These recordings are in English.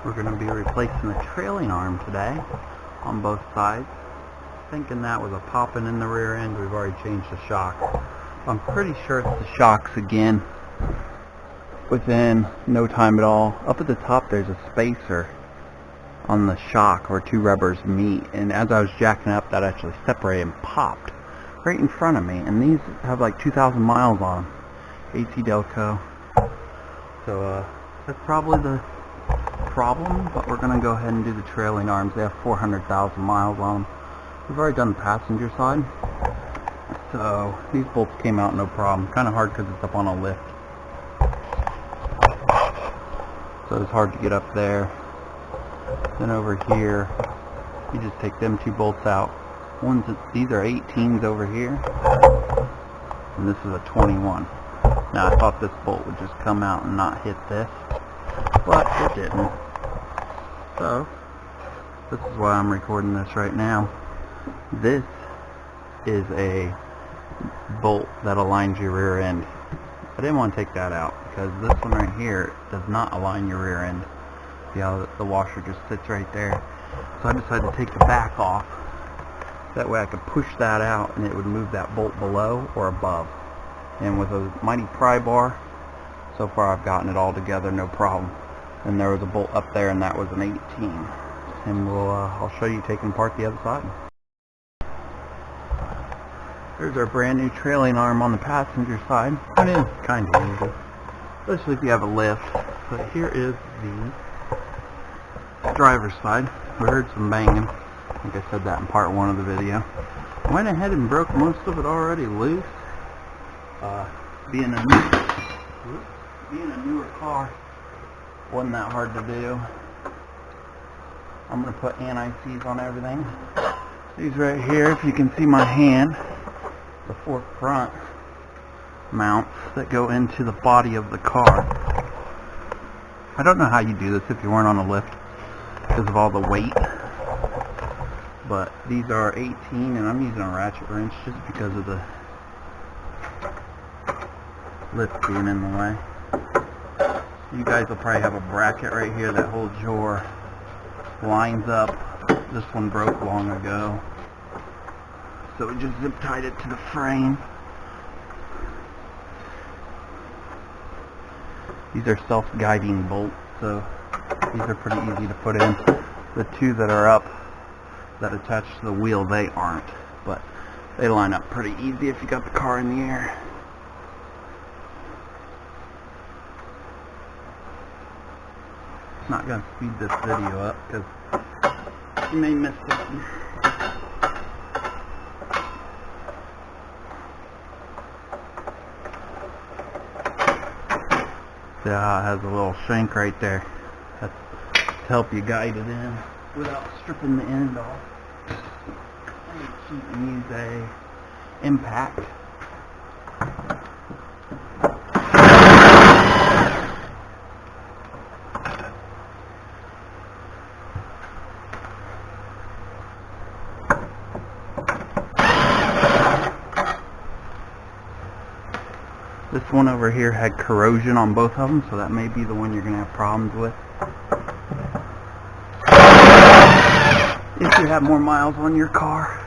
We're going to be replacing the trailing arm today on both sides. Thinking that was a popping in the rear end. We've already changed the shock. I'm pretty sure it's the shocks again within no time at all. Up at the top there's a spacer on the shock where two rubbers meet, and as I was jacking up that actually separated and popped right in front of me, and these have like 2,000 miles on them. AT Delco. So that's probably the problem, but we're going to go ahead and do the trailing arms. They have 400,000 miles on them. We've already done the passenger side, so these bolts came out no problem. Kind of hard because it's up on a lift, so it's hard to get up there. Then over here, you just take them two bolts out. These are 18s over here, and this is a 21. Now I thought this bolt would just come out and not hit this, but it didn't. So this is why I'm recording this right now. This is a bolt that aligns your rear end. I didn't want to take that out because this one right here does not align your rear end. See how the washer just sits right there? So I decided to take the back off. That way I could push that out and it would move that bolt below or above. And with a mighty pry bar, so far I've gotten it all together no problem. And there was a bolt up there, and that was an 18. And I'll show you taking apart the other side. There's our brand new trailing arm on the passenger side. It is kind of easy, especially if you have a lift. But here is the driver's side. We heard some banging. I think I said that in part 1 of the video. Went ahead and broke most of it already loose. Being a newer car, wasn't that hard to do. I'm going to put anti-seize on everything. These right here, if you can see my hand, the 4 front mounts that go into the body of the car. I don't know how you do this if you weren't on a lift because of all the weight, but these are 18, and I'm using a ratchet wrench just because of the lift being in the way. You guys will probably have a bracket right here that holds your lines up. This one broke long ago, so we just zip tied it to the frame. These are self-guiding bolts, so these are pretty easy to put in. The two that are up that attach to the wheel, they aren't, but they line up pretty easy if you got the car in the air. Not going to speed this video up because you may miss something. See how it has a little shank right there. That's to help you guide it in without stripping the end off. You can use a impact. This one over here had corrosion on both of them, so that may be the one you're going to have problems with. If you have more miles on your car.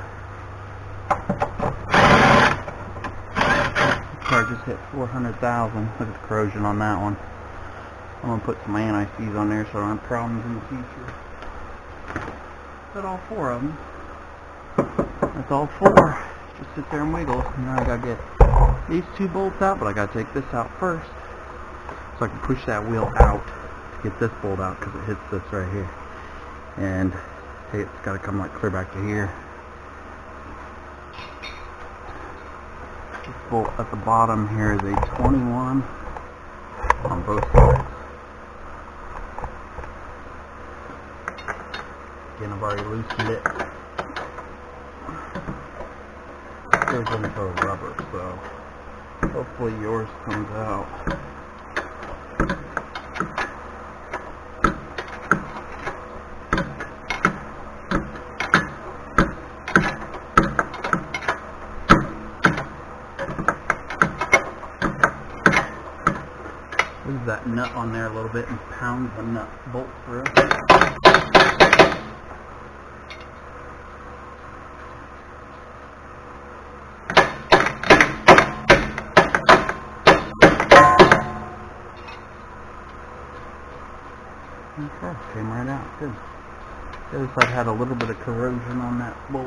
This car just hit 400,000. Look at the corrosion on that one. I'm going to put some anti-seize on there so I don't have problems in the future. But all 4 of them. That's all 4. Just sit there and wiggle. Now I got to get these 2 bolts out, but I got to take this out first so I can push that wheel out to get this bolt out because it hits this right here, and hey, it's got to come like clear back to here. This bolt at the bottom here is a 21 on both sides. Again, I've already loosened it. It goes into a rubber, so hopefully yours comes out. What is that nut on there a little bit and pound the nut bolt through. Okay, came right out. Good. The other side had a little bit of corrosion on that bolt.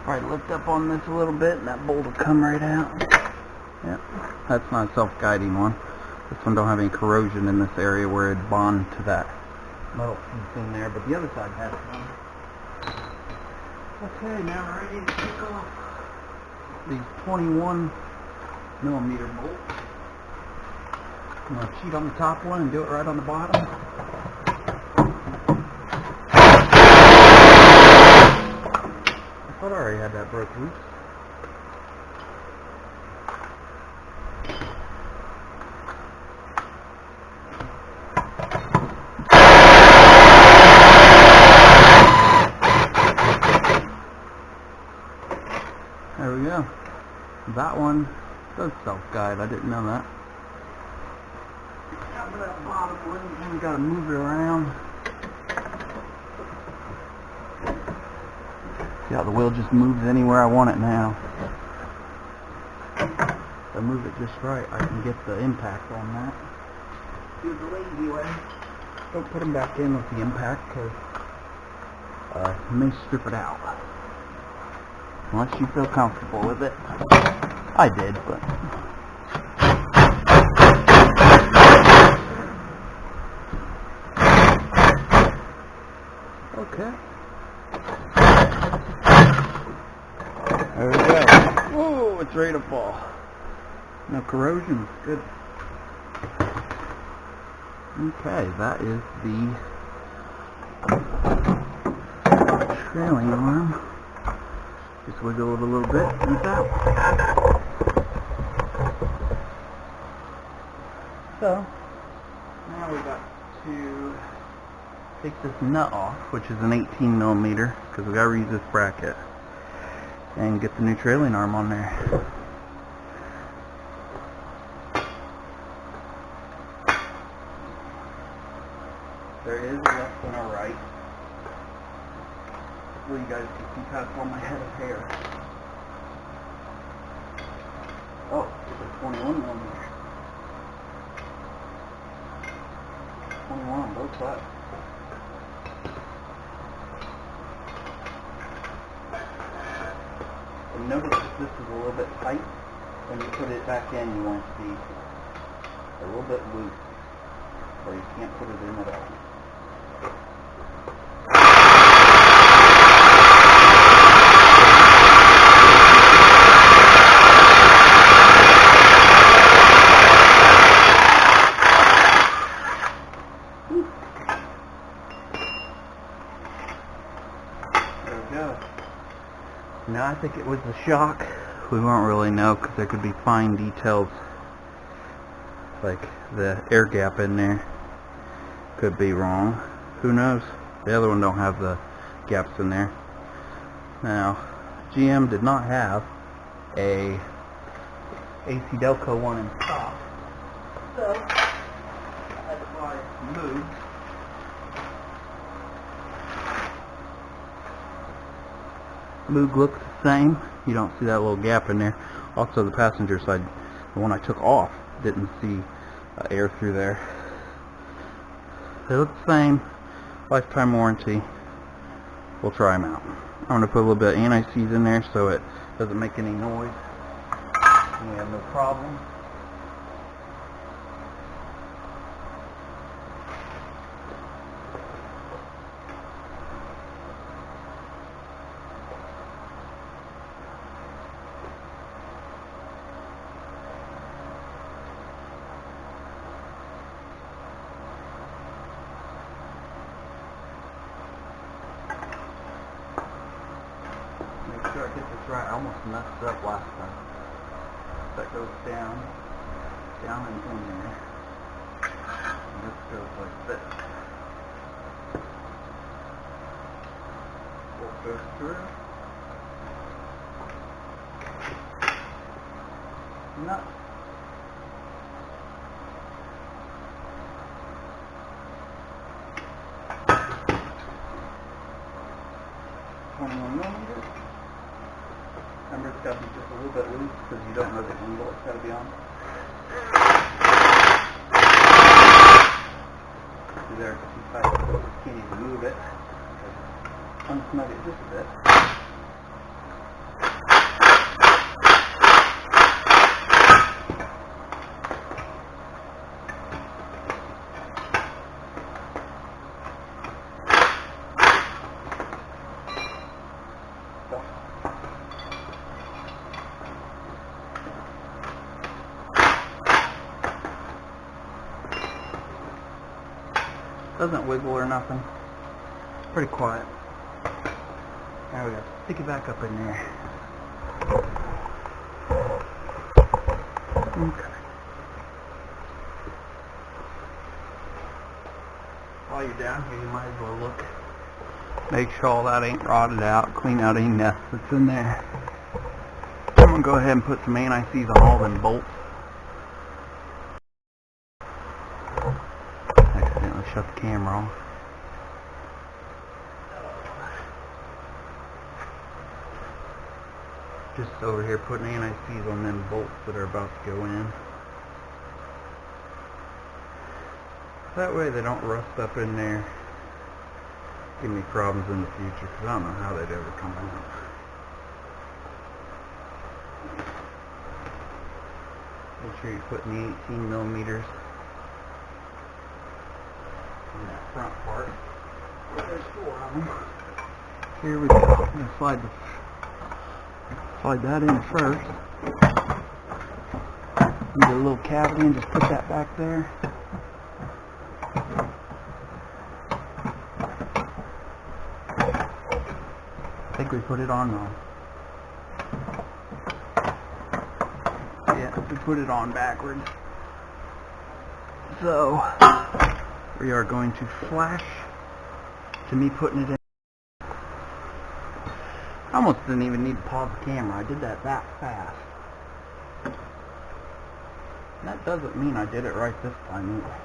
Alright, lift up on this a little bit and that bolt will come right out. Yep, that's not a self-guiding one. This one don't have any corrosion in this area where it'd bond to that metal piece in there, but the other side has some. Okay, now we're ready to take off these 21 millimeter bolts. I'm going to cheat on the top one and do it right on the bottom. I thought I already had that broke loose. There we go. That one does self-guide. I didn't know that. Now for that bottom one, we gotta move it around. See how the wheel just moves anywhere I want it now. If I move it just right, I can get the impact on that. Do the lazy way. Don't put them back in with the impact because you may strip it out. Unless you feel comfortable with it. I did, but... Okay. There we go. Whoa, it's ready to fall. No corrosion. Good. Okay, that is the trailing arm. Just wiggle it a little bit and it's out. So, now we got to take this nut off, which is an 18 millimeter, because we got to reuse this bracket, and get the new trailing arm on there. There is a left and a right. Hopefully you guys can see past all my head of hair. Oh, it's a 21 millimeter. 21 on both sides. And notice that this is a little bit tight. When you put it back in, you want it to be a little bit loose, or you can't put it in at all. Now I think it was the shock. We won't really know because there could be fine details like the air gap in there. Could be wrong. Who knows? The other one don't have the gaps in there. Now, GM did not have a AC Delco one in stock. So, I had to buy Moog. Moog looks the same. You don't see that little gap in there. Also, the passenger side, the one I took off, didn't see air through there. They look the same. Lifetime warranty. We'll try them out. I'm going to put a little bit of anti-seize in there so it doesn't make any noise. And we have no problem. Make sure I get this right. I almost messed up last time. That goes down and in there. And this goes like this. Bolt goes through. Nut. Remember, it's got to be just a little bit loose because you don't know the angle it's got to be on. See there, just inside the bolt, you can't even move it. Unsnug it just a bit. Doesn't wiggle or nothing. Pretty quiet. There we go. Stick it back up in there. Okay. While you're down here, you might as well look. Make sure all that ain't rotted out. Clean out any nests that's in there. I'm gonna go ahead and put some anti-seize on all them bolts. Accidentally shut the camera off. Just over here putting anti-seize on them bolts that are about to go in. That way they don't rust up in there. Give me problems in the future because I don't know how they'd ever come out. Make sure you're putting the 18 millimeters in that front part. There's 4 of them. Here we go. I'm going to slide that in first. Need a little cavity and just put that back there. I think we put it on wrong. Yeah, we put it on backwards. So, we are going to flash to me putting it in. I almost didn't even need to pause the camera. I did that fast. That doesn't mean I did it right this time either.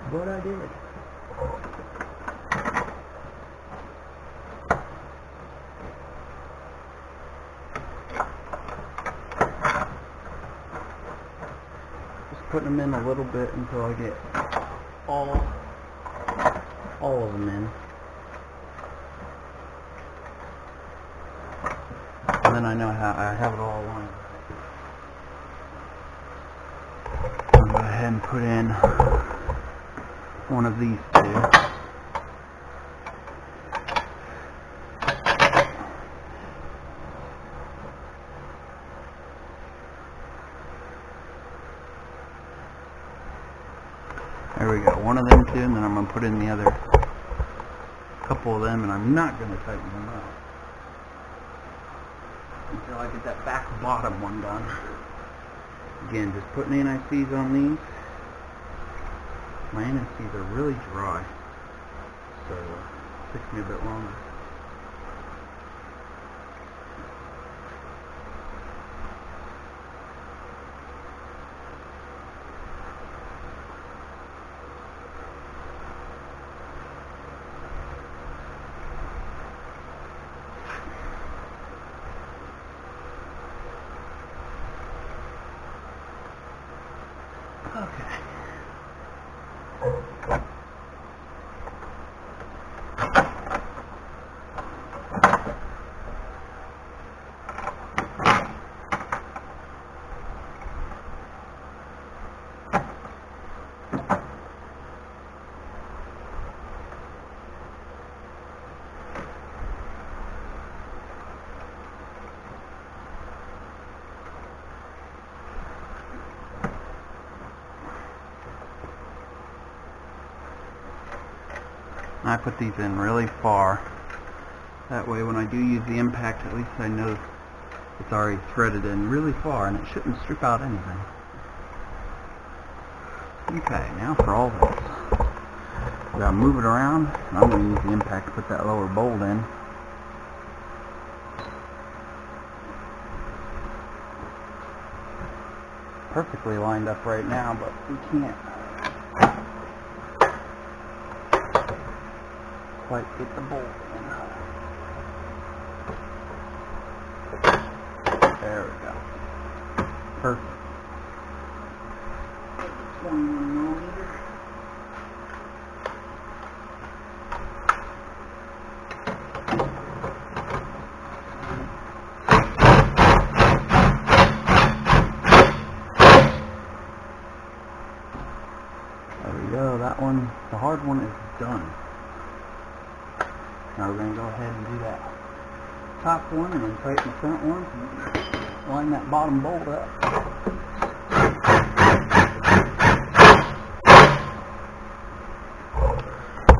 But I did. Just putting them in a little bit until I get all of them in. And then I know how I have it all lined up. I'll go ahead and put in one of these two. There we go, one of them two, and then I'm going to put in the other couple of them, and I'm not going to tighten them up until I get that back bottom one done. Again, just putting anti-seize on these. My anti-seize are really dry, so it takes me a bit longer. Okay. I put these in really far That way when I do use the impact, at least I know it's already threaded in really far and it shouldn't strip out anything. Okay, now for all this. We gotta move it around, and I'm gonna use the impact to put that lower bolt in. Perfectly lined up right now, but we can't quite get the bolt in. There we go. Perfect. 21mm. There we go. That one, the hard one, is done. Now we're going to go ahead and do that top one and then tighten the front one. Line that bottom bolt up.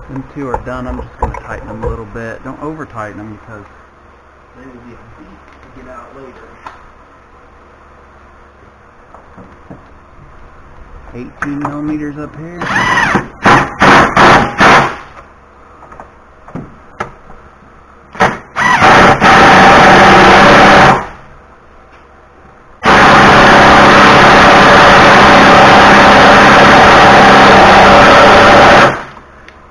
Them two are done. I'm just going to tighten them a little bit. Don't over tighten them because they will be a beast to get out later. 18mm up here.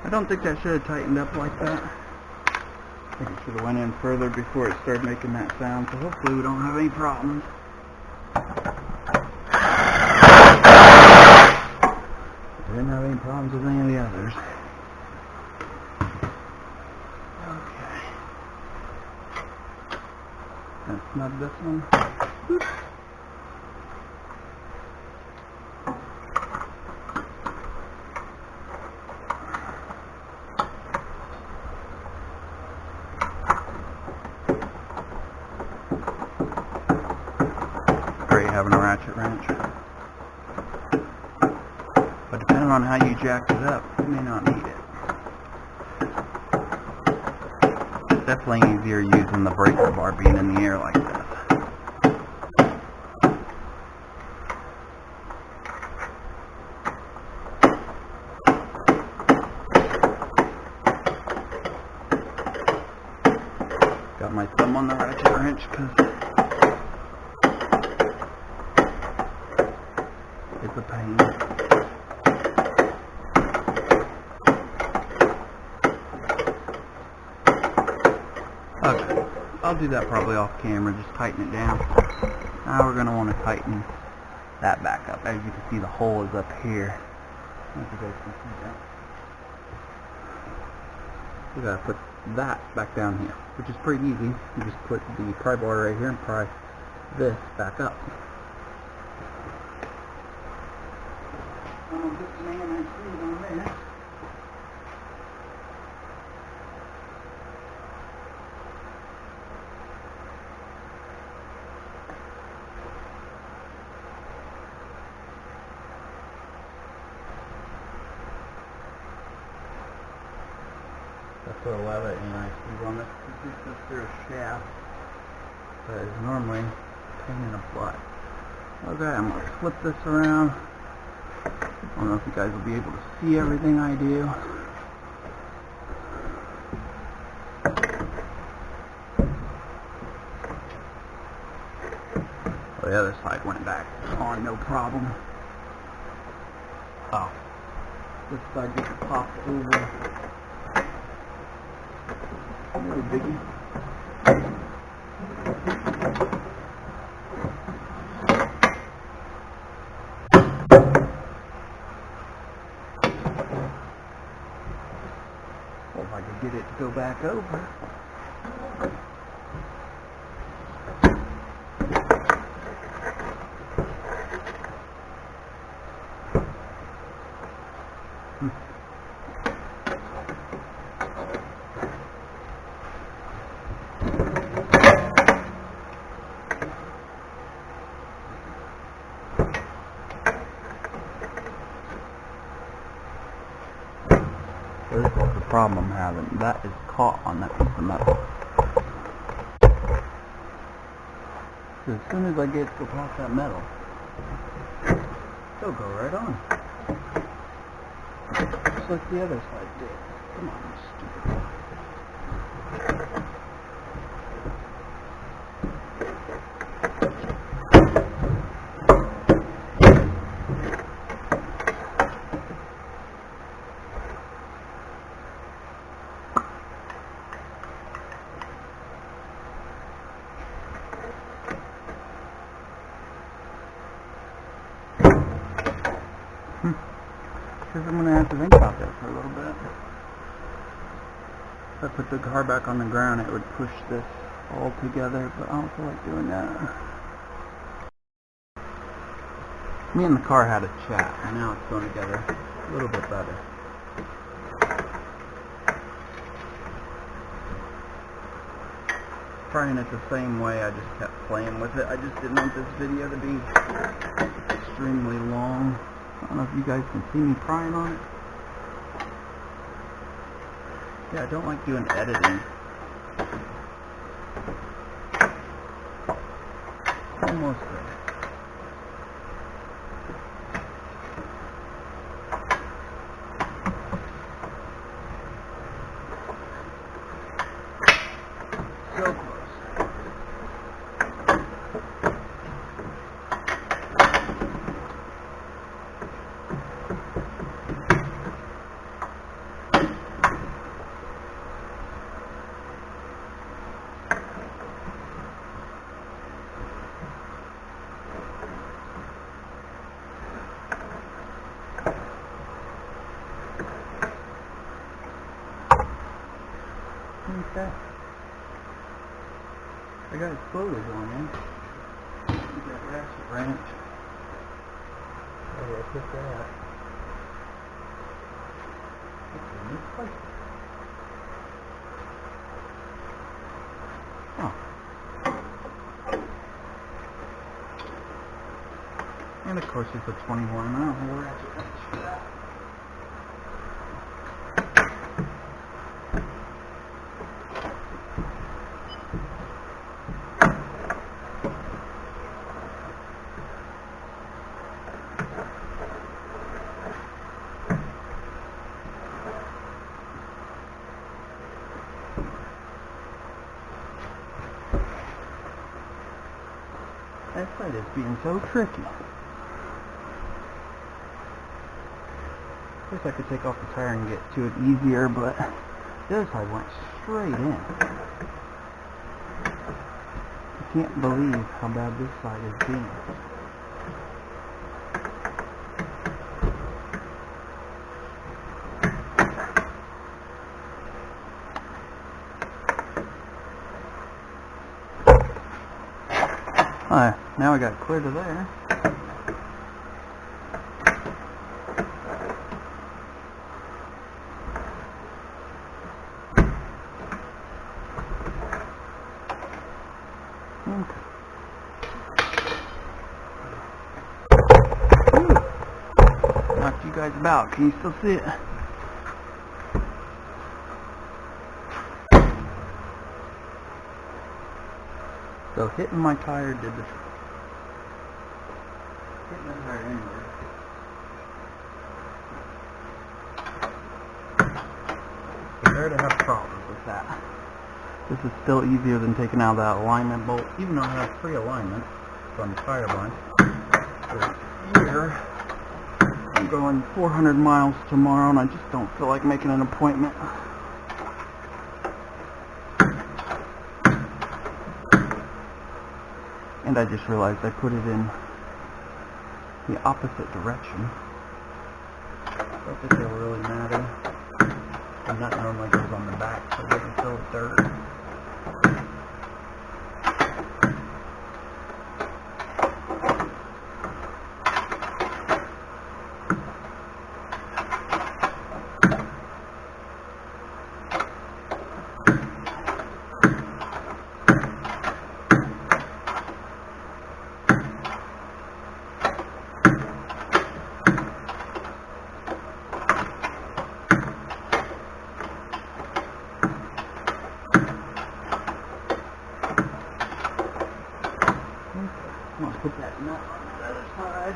I don't think that should have tightened up like that. I think it should have went in further before it started making that sound, so hopefully we don't have any problems. We didn't have any problems with any of the others. Okay. Gonna snug this one. Whoop. Great having a ratchet wrench. But depending on how you jacked it up, you may not need it. It's definitely easier using the breaker bar being in the air like this. Got my thumb on the ratchet wrench because it's a pain. Okay, I'll do that probably off camera, just tighten it down. Now we're going to want to tighten that back up. As you can see, the hole is up here. I don't know if you guys can see that. We got to put that back down here, which is pretty easy. You just put the pry bar right here and pry this back up. That's what I'll have it, and I see on this through a shaft that is normally a pain in the butt. Okay, I'm going to flip this around. I don't know if you guys will be able to see everything I do. Oh, the other side went back on, no problem. Oh, this side gets popped over. No biggie. Well, if I could get it to go back over. This is the problem I'm having. That is caught on that piece of metal. So as soon as I go past that metal, it'll go right on. Just like the other side did. Come on, you stupid boy. Because I'm going to have to think about that for a little bit. If I put the car back on the ground, it would push this all together, but I don't feel like doing that. Me and the car had a chat, and now it's going together a little bit better. Trying it the same way, I just kept playing with it. I just didn't want this video to be extremely long. I don't know if you guys can see me prying on it. Yeah, I don't like doing editing. Almost there. So close. Okay. I got exploders on in. You got ratchet wrench. Oh yeah, pick that. That's a new place. Oh. And of course it's a 21. I don't have a ratchet wrench for that. That side is being so tricky. Guess I could take off the tire and get to it easier, but the other side went straight in. I can't believe how bad this side is being. Alright, now I got clear to there. Okay. Knocked you guys about. Can you still see it? So hitting my tire did the trick. Hitting the tire anyway. Prepare to have problems with that. This is still easier than taking out that alignment bolt, even though I have 3 alignments from the tire bunch. But here, I'm going 400 miles tomorrow, and I just don't feel like making an appointment. And I just realized I put it in the opposite direction. I don't think it'll really matter. And that normally goes on the back, so it doesn't fill with dirt. I'll put that nut on the other side.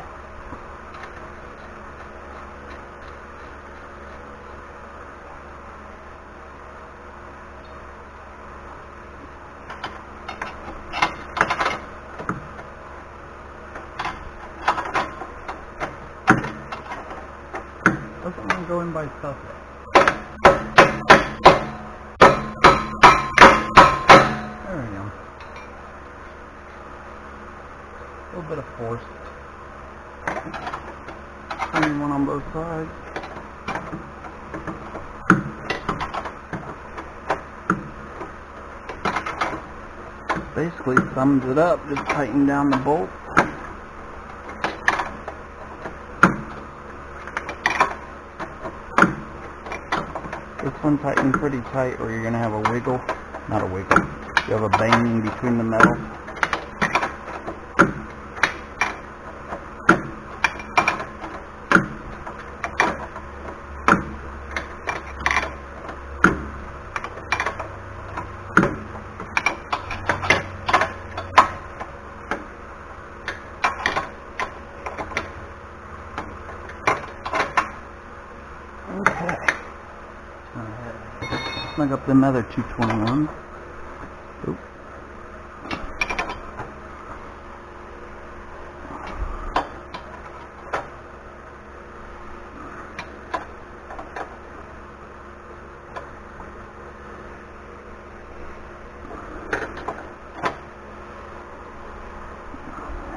Doesn't want to go in by itself yet. There we go. A little bit of force. Same one on both sides. Basically sums it up, just tighten down the bolt. This one tightened pretty tight or you're going to have a wiggle. Not a wiggle. You have a banging between the metal. Okay. Snug up them other 221. Oop.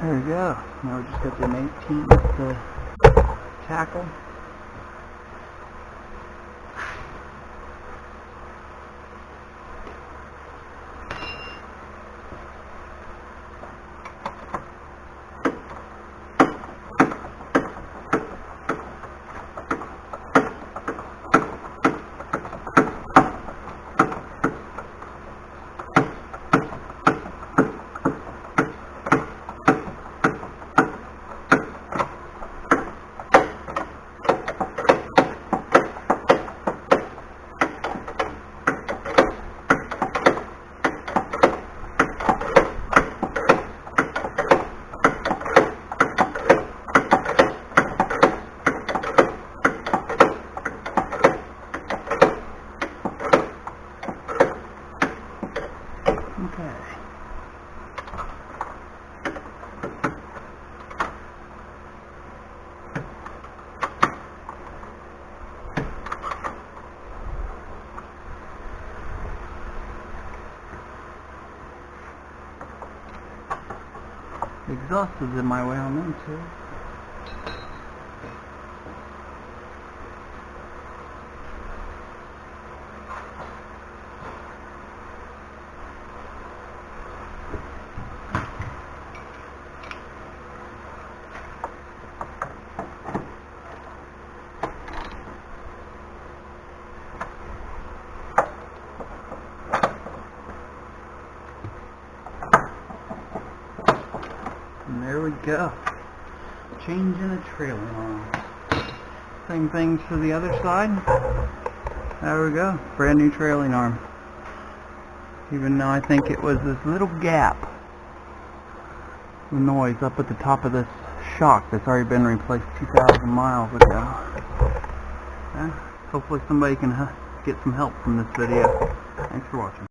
There we go. Now we just got them 18 to tackle. Okay. The exhaust is in my way on them too. And there we go. Changing a trailing arm. Same thing to the other side. There we go. Brand new trailing arm. Even though I think it was this little gap. The noise up at the top of this shock that's already been replaced 2,000 miles ago. Hopefully somebody can get some help from this video. Thanks for watching.